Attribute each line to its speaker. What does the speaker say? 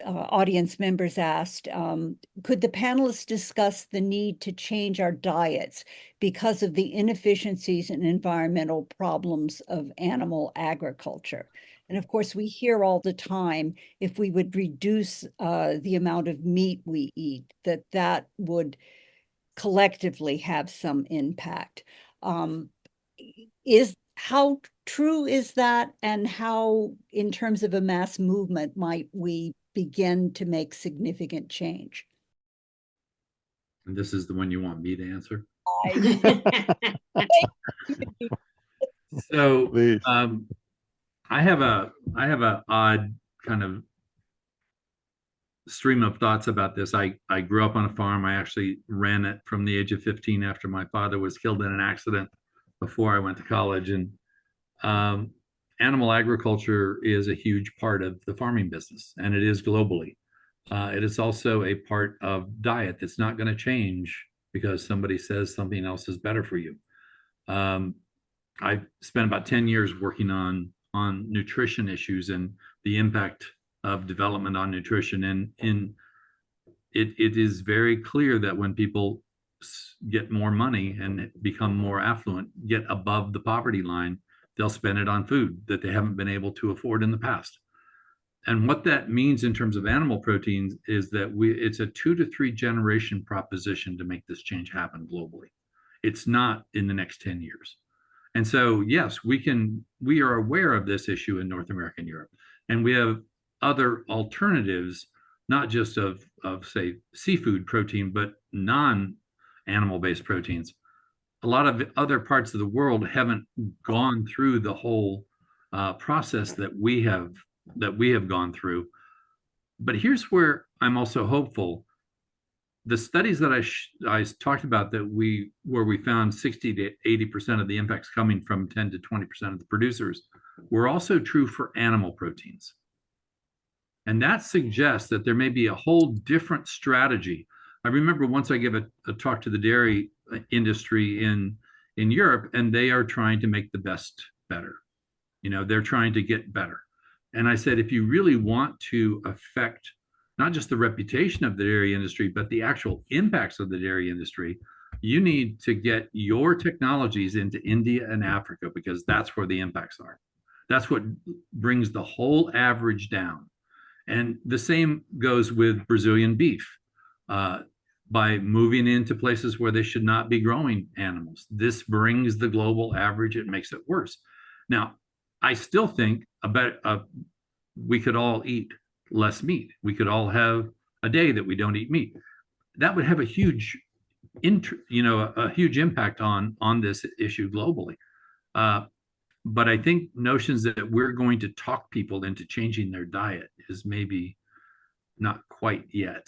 Speaker 1: audience members asked, could the panelists discuss the need to change our diets because of the inefficiencies and environmental problems of animal agriculture? And of course, we hear all the time, if we would reduce the amount of meat we eat, that would collectively have some impact. How true is that, and how, in terms of a mass movement, might we begin to make significant change?
Speaker 2: And this is the one you want me to answer? So I have a odd kind of stream of thoughts about this. I grew up on a farm. I actually ran it from the age of 15 after my father was killed in an accident before I went to college. And animal agriculture is a huge part of the farming business, and it is globally. It is also a part of diet that's not going to change because somebody says something else is better for you. I spent about 10 years working on nutrition issues and the impact of development on nutrition. And it is very clear that when people get more money and become more affluent, get above the poverty line, they'll spend it on food that they haven't been able to afford in the past. And what that means in terms of animal proteins is that it's a 2 to 3 generation proposition to make this change happen globally. It's not in the next 10 years. And so, yes, we are aware of this issue in North America and Europe. And we have other alternatives, not just of say, seafood protein, but non-animal-based proteins. A lot of other parts of the world haven't gone through the whole process that we have gone through. But here's where I'm also hopeful. The studies that I talked about where we found 60 to 80% of the impacts coming from 10 to 20% of the producers were also true for animal proteins. And that suggests that there may be a whole different strategy. I remember once I gave a talk to the dairy industry in Europe, and they are trying to make the best better. They're trying to get better. And I said, if you really want to affect not just the reputation of the dairy industry, but the actual impacts of the dairy industry, you need to get your technologies into India and Africa, because that's where the impacts are. That's what brings the whole average down. And the same goes with Brazilian beef. By moving into places where they should not be growing animals, this brings the global average. It makes it worse. Now, I still think we could all eat less meat. We could all have a day that we don't eat meat. That would have a huge, a huge impact on this issue globally. But I think notions that we're going to talk people into changing their diet is maybe not quite yet.